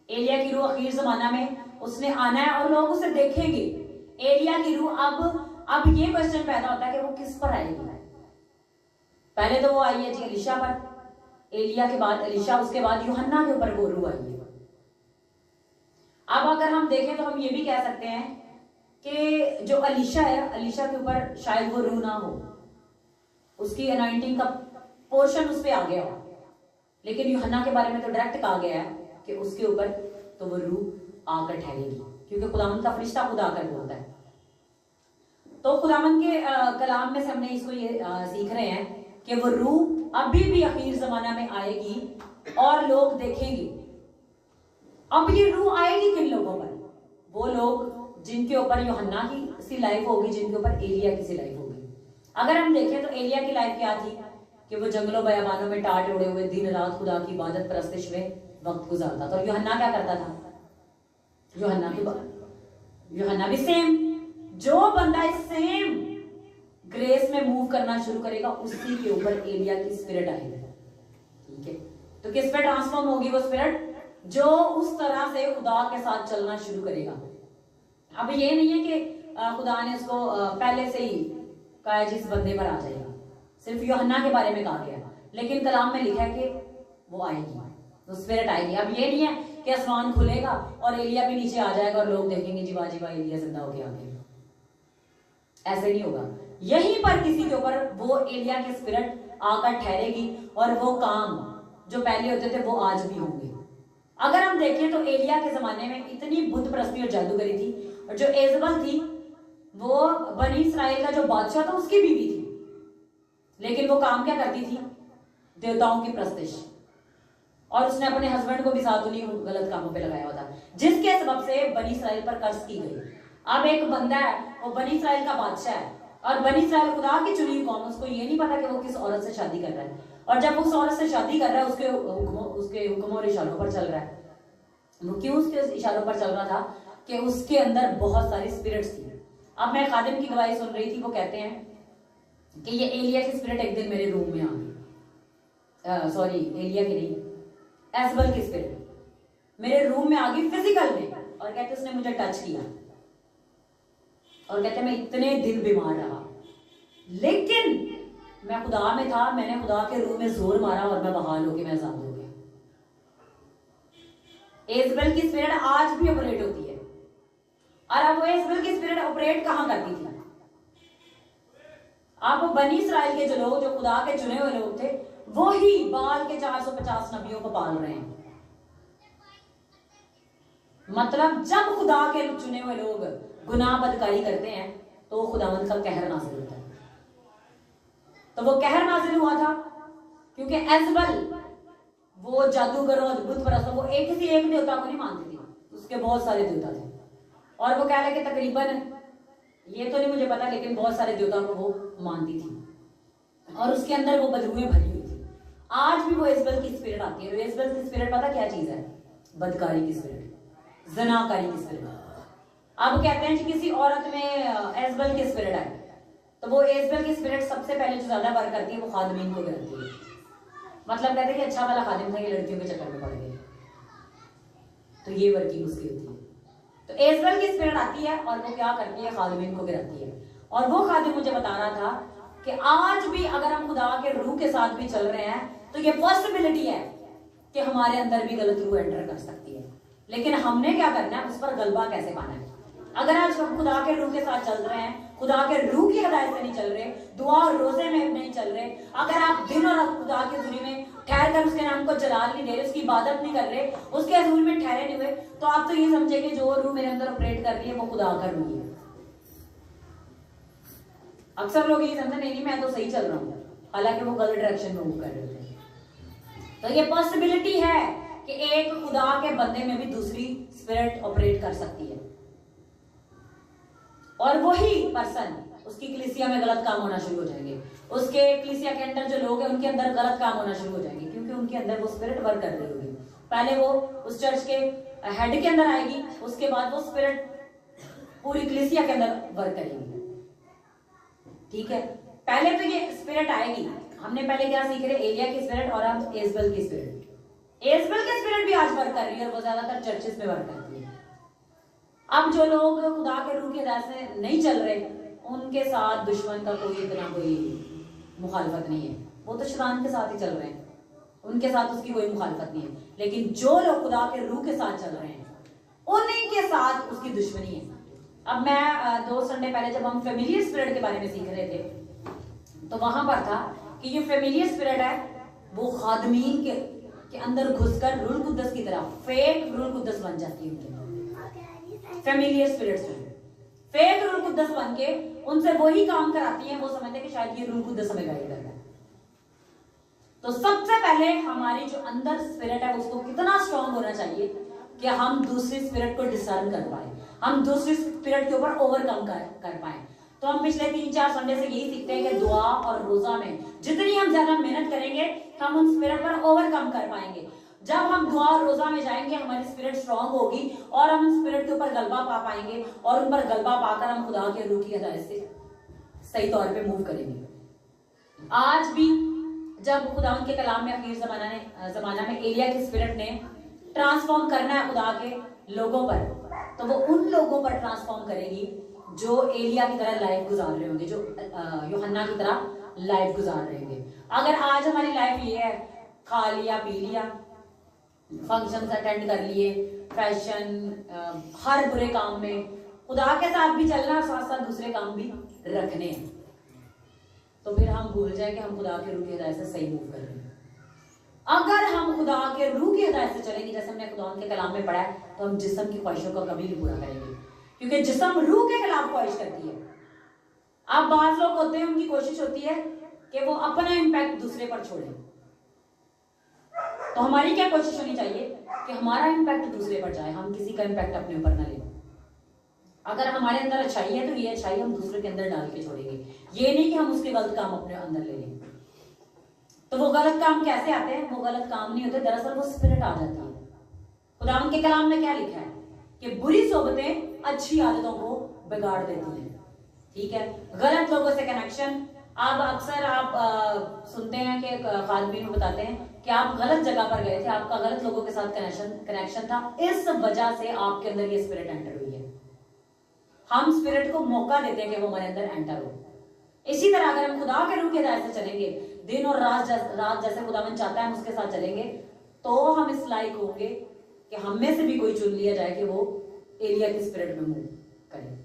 एलिया की रूह आखिर जमाना में उसने आना है और लोग उसे देखेंगे। एलिया की रूह अब ये क्वेश्चन पैदा होता है कि वो किस पर आएगी। पहले तो वो आई है जी एलीशा पर, एलिया के बाद एलीशा, उसके बाद यूहन्ना के ऊपर वो रूह आई है। अब अगर हम देखें तो हम ये भी कह सकते हैं कि जो एलीशा है, एलीशा के ऊपर शायद वो रूह ना हो, उसकी अनॉइंटिंग का पोर्शन उस पर आ गया हो, लेकिन यूहन्ना के बारे में तो डायरेक्ट कहा गया है कि उसके ऊपर तो वो रूह आकर ठहरेगी, क्योंकि खुदावंद का फरिश्ता खुद आकर बोलता है। तो खुदावंद के कलाम में से हमने इसको ये सीख रहे हैं कि वो रूह अभी भी आखिर जमाना में आएगी और लोग देखेंगे। अब ये रूह आएगी किन लोगों पर? वो लोग जिनके ऊपर यूहन्ना की सी लाइफ होगी, जिनके ऊपर एलिया की सी लाइफ होगी। अगर हम देखें तो एलिया की लाइफ क्या थी कि वो जंगलों बयाबानों में टाट उड़े हुए दिन रात खुदा की इबादत परस्तिश में वक्त गुजारता था। और यूहन्ना क्या करता था? यूहन्ना भी सेम, जो बंदा इस सेम ग्रेस में मूव करना शुरू करेगा उसी के ऊपर एलिया की स्पिरिट आएगी। ठीक है, तो किस पे ट्रांसफॉर्म होगी वो स्पिरिट? जो उस तरह से खुदा के साथ चलना शुरू करेगा। अब ये नहीं है कि खुदा ने उसको पहले से ही कहा जिस बंदे पर आ जाएगा, सिर्फ यूहन्ना के बारे में कहा गया, लेकिन कलाम में लिखा है कि वो आएगी, तो स्पिरिट आएगी। अब ये नहीं है कि आसमान खुलेगा और एलिया भी नीचे आ जाएगा और लोग देखेंगे जीवा जीवा एलिया जिंदा हो गया, ऐसे नहीं होगा। यहीं पर किसी के ऊपर वो एलिया की स्पिरिट आकर ठहरेगी और वो काम जो पहले होते थे वो आज भी होंगे। अगर हम देखें तो एलिया के जमाने में इतनी बुत परस्ती और जादूगरी थी, और जो एजबल थी वो बनी इस्राएल का जो बादशाह था उसकी बीवी थी, लेकिन वो काम क्या करती थी? देवताओं की प्रस्तिश, और उसने अपने हस्बैंड को भी साथ उन्हीं गलत कामों पे लगाया हुआ था, जिसके सबब से बनी इस्राएल पर कर्ज की गई। अब एक बंदा है, वो बनी इस्राएल का बादशाह है, और बनी इस्राएल खुदा की चुनी हुई कौम, उसको ये नहीं पता कि वो किस औरत से शादी कर रहा है, और जब उस औरत से शादी कर रहा है उसके हुक्मों और इशारों पर चल रहा है। वो क्यों उसके इशारों पर चल रहा था? कि उसके अंदर बहुत सारी स्पिरिट्स थी। अब मैं खादिम की गवाही सुन रही थी, वो कहते हैं कि ये एलिया की स्पिरिट एक दिन मेरे रूम में आ गई, सॉरी एलिया की नहीं, एजबल की स्पिरिट मेरे रूम में आ गई फिजिकल में, और कहते उसने मुझे टच किया, और कहते मैं इतने दिन बीमार रहा, लेकिन मैं खुदा में था, मैंने खुदा के रूह में जोर मारा और मैं बहाल होकर मैं आजाद हो गया। एजबल की स्पिरिट आज भी ऑपरेट होती है, और अब वो एजबल की स्पिरिट ऑपरेट कहां करती थी? अब बनी इसराइल के जो लोग, जो खुदा के चुने हुए लोग थे, वो ही बाल के 450 नबियों को पाल रहे हैं। मतलब जब खुदा के चुने हुए लोग गुनाह बदकारी करते हैं तो खुदावंद का कहर नाजिल होता है। तो वो कहर नाजिल हुआ था क्योंकि एजबल वो जादूगरों, अद्भुत परस्तों, वो एक किसी एक देवता को नहीं मानती थी, उसके बहुत सारे देवता थे। और वो कह रहे कि तकरीबन, ये तो नहीं मुझे पता, लेकिन बहुत सारे देवताओं को वो मानती थी और उसके अंदर वो बदबूएं भरी हुई थी। आज भी वो एजबल की स्पिरिट आती है। एजबल की स्पिरिट पता क्या चीज है? बदकारी की स्पिरिट, जनाकारी की स्पिरिट। अब कहते हैं कि किसी औरत में एजबल की स्पिरिट है, तो वो एजबल की स्पिरिट सबसे पहले जो ज्यादा वर्क करती है वो खादमीन को करती है। मतलब कहते हैं कि अच्छा वाला खादिम था, ये लड़कियों के चक्कर में पड़ गए, तो ये वर्किंग उसकी होती है। तो एजबल की स्पिरिट आती है और वो क्या करती है? खादिमीन को गिराती है। और वो खादिम मुझे बता रहा था कि आज भी अगर हम खुदा के रूह के साथ भी चल रहे हैं तो ये पॉसिबिलिटी है कि हमारे अंदर भी गलत रूह एंटर कर सकती है। लेकिन हमने क्या करना है? उस पर गलबा कैसे पाना है। अगर आज हम खुदा के रूह के साथ चल रहे हैं, खुदा के रूह की हिदायत से नहीं चल रहे, दुआ और रोजे में नहीं चल रहे, अगर आप दिन और रात खुदा के हजूरी में ठहर कर उसके नाम को जलाल नहीं दे रहे, उसकी इबादत नहीं कर रहे, उसके हजूरी में ठहरे नहीं हुए, तो आप तो ये समझे कि जो रूह मेरे अंदर ऑपरेट कर रही है वो खुदा का रूह है। अक्सर लोग ये समझते नहीं मैं तो सही चल रहा हूँ, हालांकि वो गलत डायरेक्शन में मूव कर रहे थे। तो ये पॉसिबिलिटी है कि एक खुदा के बंदे में भी दूसरी स्पिरिट ऑपरेट कर सकती है और वही पर्सन, उसकी कलीसिया में गलत काम होना शुरू हो जाएंगे, उसके कलीसिया के अंदर जो लोग हैं उनके अंदर गलत काम होना शुरू हो जाएंगे, क्योंकि उनके अंदर वो स्पिरिट वर्क कर रही होगी। पहले वो उस चर्च के हेड के अंदर आएगी, उसके बाद वो स्पिरिट पूरी कलीसिया के अंदर वर्क करेगी। ठीक है, पहले तो ये स्पिरिट आएगी। हमने पहले क्या सीख रहे? एलिया की स्पिरिट और अब एजबल की स्पिरिट। एजबल की स्पिरिट भी आज वर्क कर रही है और वो ज्यादातर चर्चेस में वर्क करती है। अब जो लोग खुदा के रूह की हिदायत से नहीं चल रहे, उनके साथ दुश्मन का कोई इतना कोई मुखालफत नहीं है, वो तो शैतान के साथ ही चल रहे हैं, उनके साथ उसकी कोई मुखालफत नहीं है। लेकिन जो लोग खुदा के रूह के साथ चल रहे हैं उन्हीं के साथ उसकी दुश्मनी है। अब मैं 2 संडे पहले जब हम फेमिलियर स्पिरिट के बारे में सीख रहे थे तो वहां पर था कि ये फेमिलियर स्पिरिट है वो खादमीन के अंदर घुसकर रूल कुद्दस की तरह फेक रूल कुद्दस बन जाती है। फेमिलियर स्पिरिट्स फेक रूल कुद्दस बन के उनसे वही काम कराती हैं, वो समझते हैं कि शायद ये रूल कुद्दस हमें गाइड कर रहा है। तो सबसे पहले हमारी जो अंदर स्पिरिट है उसको कितना स्ट्रांग होना चाहिए कि हम दूसरी स्पिरिट को डिसर्न कर पाए, हम दूसरी स्पिरिट के ऊपर ओवरकम कर पाए। तो हम पिछले 3-4 संडे से यही सीखते हैं कि दुआ और रोजा में जितनी हम ज्यादा मेहनत करेंगे हम उन स्पिरिट पर ओवरकम कर पाएंगे। जब हम दुआ और रोजा में जाएंगे हमारी स्पिरिट स्ट्रांग होगी और हम उन स्पिरिट के ऊपर गलबा पा पाएंगे और उन पर गलबा पाकर हम खुदा के रूह की हिदायत से सही तौर पे मूव करेंगे। आज भी जब खुदा के कलाम में अखीर जमाना में एलिया की स्पिरिट ने ट्रांसफॉर्म करना है खुदा के लोगों पर, तो वो उन लोगों पर ट्रांसफॉर्म करेगी जो एलिया की तरह लाइफ गुजार रहे होंगे, जो यूहन्ना की तरह लाइफ गुजार रहे होंगे। अगर आज हमारी लाइफ ये है, खा लिया पी लिया, फंक्शन अटेंड कर लिए, फैशन, हर बुरे काम में खुदा के साथ भी चलना, साथ साथ दूसरे काम भी रखने हैं, तो फिर हम भूल जाए कि हम खुदा के रूह की हिदायत से सही मूव कर रहे हैं। अगर हम खुदा के रूह की हिदायत से चलेंगे, जैसे हमने खुदा के कलाम में पढ़ा है, तो हम जिस्म की ख्वाहिशों को कभी नहीं पूरा करेंगे, क्योंकि जिस्म रूह के खिलाफ ख्वाहिश करती है। अब बात लोग होते हैं, उनकी कोशिश होती है कि वो अपना इम्पैक्ट दूसरे पर छोड़े, तो हमारी क्या कोशिश होनी चाहिए कि हमारा इम्पैक्ट दूसरे पर जाए, हम किसी का इम्पैक्ट अपने ऊपर ना लें। अगर हमारे अंदर अच्छाई है तो ये अच्छाई हम दूसरे के अंदर डाल के छोड़ेंगे, ये नहीं कि हम उसके गलत काम अपने अंदर ले लें। तो वो गलत काम कैसे आते हैं? वो गलत काम नहीं होते, दरअसल वो स्पिरिट आ जाती है। खुदा के कलाम में क्या लिखा है कि बुरी सोबतें अच्छी आदतों को बिगाड़ देती हैं। ठीक है, गलत लोगों से कनेक्शन। अब अक्सर आप सुनते हैं कि खादमीन बताते हैं कि आप गलत जगह पर गए थे, आपका गलत लोगों के साथ कनेक्शन था, इस वजह से आपके अंदर ये स्पिरिट एंटर हुई है। हम स्पिरिट को मौका देते हैं कि वो हमारे अंदर एंटर हो। इसी तरह अगर हम खुदा के रूह की हिदायत से चलेंगे, दिन और रात जैसे खुदावन चाहता है हम उसके साथ चलेंगे, तो हम इस लायक होंगे कि हम में से भी कोई चुन लिया जाए कि वो एलिया की स्पिरिट में मूव करे।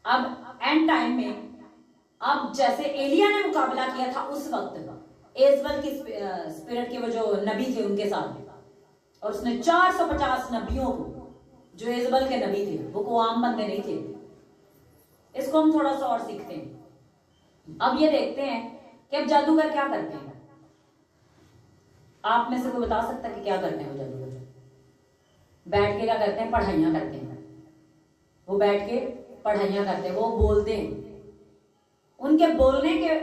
अब एंड टाइम में अब जैसे एलिया ने मुकाबला किया था उस वक्त एजबल की स्पिरिट के वो जो नबी थे उनके साथ, और उसने 450 नबियों को, जो एजबल के नबी थे, वो आम बंदे नहीं थे। इसको हम थोड़ा सा और सीखते हैं। अब ये देखते हैं कि अब जादूगर क्या करते हैं। आप में से कोई बता सकता है कि क्या करते हैं वो जादूगर? बैठ के क्या करते हैं? पढ़ाइयां करते हैं। वो बैठ के पढ़ाइयां करते हैं, वो बोलते हैं। उनके बोलने के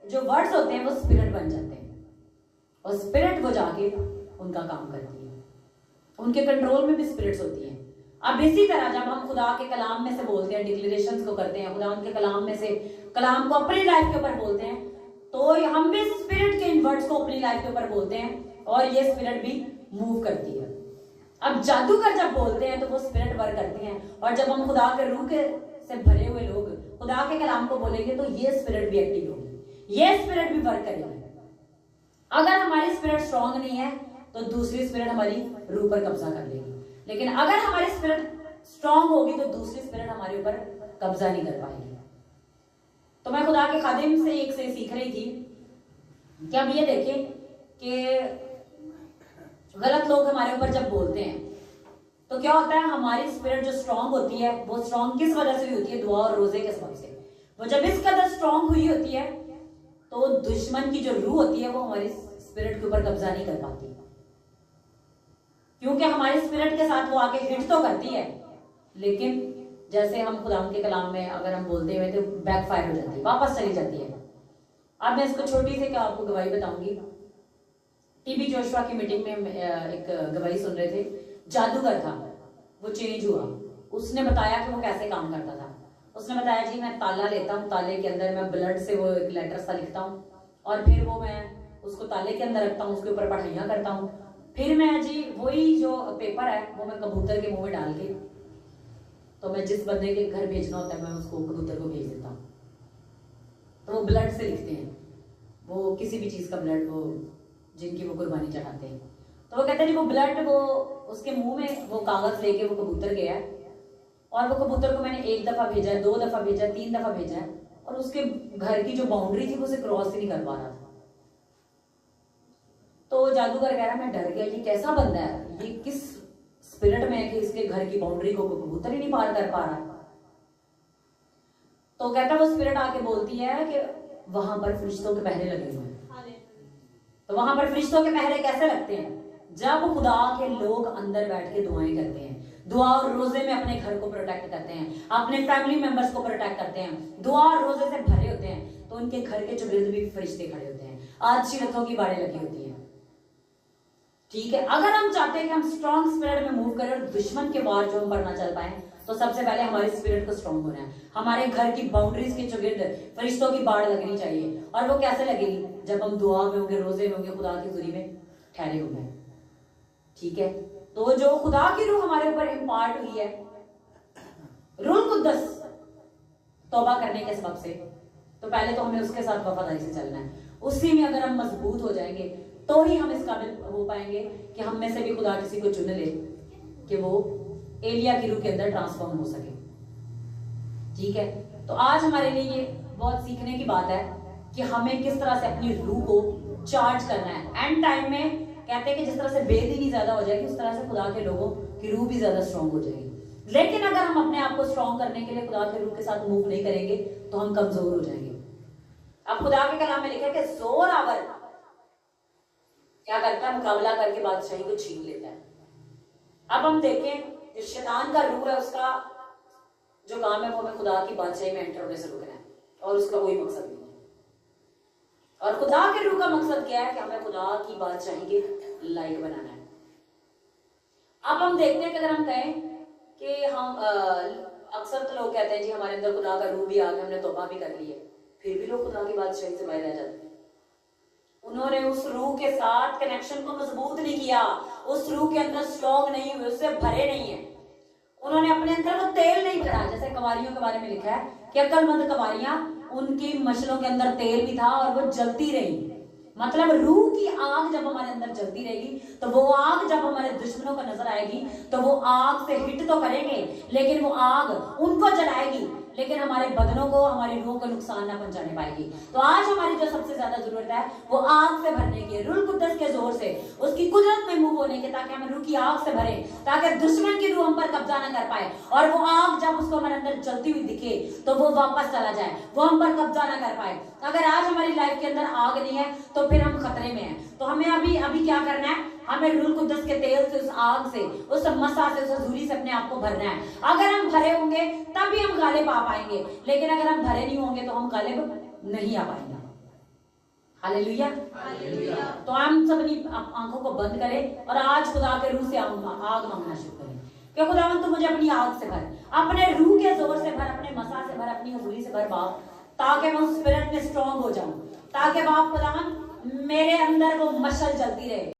जो वर्ड्स होते हैं वो स्पिरिट बन जाते हैं, और स्पिरिट वो जाके उनका काम करती है। उनके कंट्रोल में भी स्पिरिट्स होती हैं। अब इसी तरह जब हम खुदा के कलाम में से बोलते हैं, डिक्लेरेशंस को करते हैं, खुदा उनके कलाम में से कलाम को अपनी लाइफ के ऊपर बोलते हैं, तो हम भी स्पिरिट के इन वर्ड्स को अपनी लाइफ के ऊपर बोलते हैं, और ये स्पिरिट भी मूव करती है। अब जादूगर जब बोलते हैं तो वो स्पिरिट वर्क करती हैं, और जब हम खुदा के रूह के से भरे हुए लोग खुदा के कलाम को बोलेंगे तो ये स्पिरिट भी एक्टिव होगी, ये स्पिरिट भी वर्क करेगी। अगर हमारी स्पिरिट स्ट्रांग नहीं है तो दूसरी स्पिरिट हमारी रूह पर कब्जा कर लेगी, लेकिन अगर हमारी स्पिरिट स्ट्रांग होगी तो दूसरी स्पिरिट हमारे ऊपर कब्जा नहीं कर पाएगी। तो मैं खुदा के खादिम से एक से सीख रही थी कि अब ये देखें कि गलत लोग हमारे ऊपर जब बोलते हैं तो क्या होता है, हमारी स्पिरिट जो स्ट्रांग होती है वो स्ट्रांग किस वजह से होती है? दुआ और रोजे के सबब से। वो जब इस कदर स्ट्रांग हुई होती है तो दुश्मन की जो रूह होती है वो हमारी स्पिरिट के ऊपर कब्जा नहीं कर पाती, क्योंकि हमारी स्पिरिट के साथ वो आके हिट तो करती है, लेकिन जैसे हम खुदा के कलाम में अगर हम बोलते हुए तो बैकफायर हो जाती है, वापस चली जाती है। अब मैं इसको छोटी सी आपको गवाही बताऊंगी। टीबी जोशुआ की मीटिंग में एक गवाही सुन रहे थे। जादूगर था, वो चेंज हुआ। उसने बताया कि वो कैसे काम करता था। उसने बताया जी मैं ताला लेता हूँ, ताले के अंदर मैं ब्लड से वो एक लेटर सा लिखता हूँ, और फिर वो मैं उसको ताले के अंदर रखता हूँ, उसके ऊपर पढ़ाइयाँ करता हूँ। फिर मैं जी वही जो पेपर है वो मैं कबूतर के मुंह में डाल के, तो मैं जिस बंदे के घर भेजना होता है मैं उसको कबूतर को भेज देता हूँ। तो वो ब्लड से लिखते हैं, वो किसी भी चीज का ब्लड, वो जिनकी वो कुर्बानी चढ़ाते हैं। तो वो कहते हैं जी वो ब्लड, वो उसके मुंह में वो कागज लेके वो कबूतर गया है, और वो कबूतर को मैंने 1 दफा भेजा है, 2 दफा भेजा है, 3 दफा भेजा है, और उसके घर की जो बाउंड्री थी वो उसे क्रॉस ही नहीं कर पा रहा था। तो जादूगर कह रहा मैं डर गया, ये कैसा बंदा है, ये किस स्पिरिट में है कि इसके घर की बाउंड्री को कबूतर ही नहीं पार कर पा रहा। तो कहता वो स्पिरिट आके बोलती है कि वहां पर फरिश्तों के पहरे लगे हुए हैं। तो वहां पर फरिश्तों के पहरे कैसे लगते हैं? जब खुदा के लोग अंदर बैठ के दुआएं करते हैं, दुआ और रोजे में अपने घर को प्रोटेक्ट करते हैं, अपने फैमिली मेंबर्स को प्रोटेक्ट करते हैं, दुआ और रोजे से भरे होते हैं, तो उनके घर के चुगिर्द भी फरिश्ते खड़े होते हैं, आज रथों की बाड़ें लगी होती हैं। ठीक है, अगर हम चाहते हैं कि हम स्ट्रॉन्ग स्पिरिट में मूव करें और दुश्मन के वार जो हम पर ना चल पाए, तो सबसे पहले हमारी स्पिरिट को स्ट्रॉन्ग होना है। हमारे घर की बाउंड्रीज के चुगिर्द फरिश्तों की बाढ़ लगनी चाहिए। और वो कैसे लगेगी? जब हम दुआ में होंगे, रोजे में होंगे, खुदा की हुजूरी में ठहरे होंगे। ठीक है, तो जो खुदा की रूह हमारे ऊपर इम्पार्ट हुई है, रूह कुद्दस तौबा करने के सबब से, तो पहले तो हमें उसके साथ वफादारी से चलना है। उसी में अगर हम मजबूत हो जाएंगे तो ही हम इस काबिल हो पाएंगे कि हम में से भी खुदा किसी को चुन ले कि वो एलिया की रूह के अंदर ट्रांसफॉर्म हो सके। ठीक है, तो आज हमारे लिए ये बहुत सीखने की बात है कि हमें किस तरह से अपनी रूह को चार्ज करना है। एंड टाइम में कहते हैं कि जिस तरह से बेदीनी ज्यादा हो जाएगी, उस तरह से खुदा के लोगों की रूह भी ज्यादा स्ट्रांग हो जाएगी। लेकिन अगर हम अपने आप को स्ट्रांग करने के लिए खुदा के रूह के साथ मूव नहीं करेंगे तो हम कमजोर हो जाएंगे। अब खुदा के कलाम में लिखा है कि जोर आवर क्या करता है? मुकाबला करके बादशाही को छीन लेता है। अब हम देखें, जो शैतान का रूह है, उसका जो काम है वो हमें खुदा की बादशाही में एंटर होने से रोकना है, और उसका कोई मकसद नहीं है। और खुदा के रूह का मकसद क्या है? कि हमें खुदा की बादशाही के लायक बनाना है। अब हम देखते हैं कि अगर हम कहें कि हम अक्सर तो लोग कहते हैं जी हमारे अंदर खुदा का रूह भी आ गया, हमने तौबा भी कर ली है, फिर भी लोग खुदा की बादशाही से बाहर रह जाते हैं। उन्होंने उस रूह के साथ कनेक्शन को मजबूत नहीं किया, उस रूह के अंदर स्ट्रॉन्ग नहीं हुए, उससे भरे नहीं है। उन्होंने अपने अंदर वो तेल नहीं भरा। जैसे कवारियों के बारे में लिखा है कि अक्लमंद कवारियां, उनकी मशलों के अंदर तेल भी था और वो जलती रही। मतलब रूह की आग जब हमारे अंदर जलती रहेगी, तो वो आग जब हमारे दुश्मनों को नजर आएगी तो वो आग से हिट तो करेंगे, लेकिन वो आग उनको जलाएगी लेकिन हमारे बदनों को, हमारी रूह को नुकसान ना पहुंचाने पाएगी। तो आज हमारी जो सबसे ज्यादा जरूरत है वो आग से भरने की, रूह कुद्दस के जोर से, उसकी कुदरत में मूव होने के, ताकि हम रूह की आग से भरें, ताकि दुश्मन की रूह हम पर कब्जा ना कर पाए। और वो आग जब उसको हमारे अंदर जलती हुई दिखे तो वो वापस चला जाए, वो हम पर कब्जा ना कर पाए। अगर आज हमारी लाइफ के अंदर आग नहीं है तो फिर हम खतरे में हैं। तो हमें अभी अभी क्या करना है, हमें रूह कुद्दस के तेल से, उस आग से, उस मसा से, उस हजूरी से अपने आप को भरना है। अगर हम भरे होंगे तभी हम गालिब आ पाएंगे, लेकिन अगर हम भरे नहीं होंगे तो हम गालिब नहीं आ पाएंगे। हालेलुया। तो हम सब अपनी आंखों को बंद करें और आज खुदा के रूह से आग मांगना शुरू करें कि खुदावन तू मुझे अपनी आग से भर, अपने रूह के जोर से भर, अपने मसा से भर, अपनी हजूरी से भर बाप, ताकि मैं उस स्पिरिट में स्ट्रांग हो जाऊं, ताकि बाप खुदावन मेरे अंदर वो मशल जलती रहे,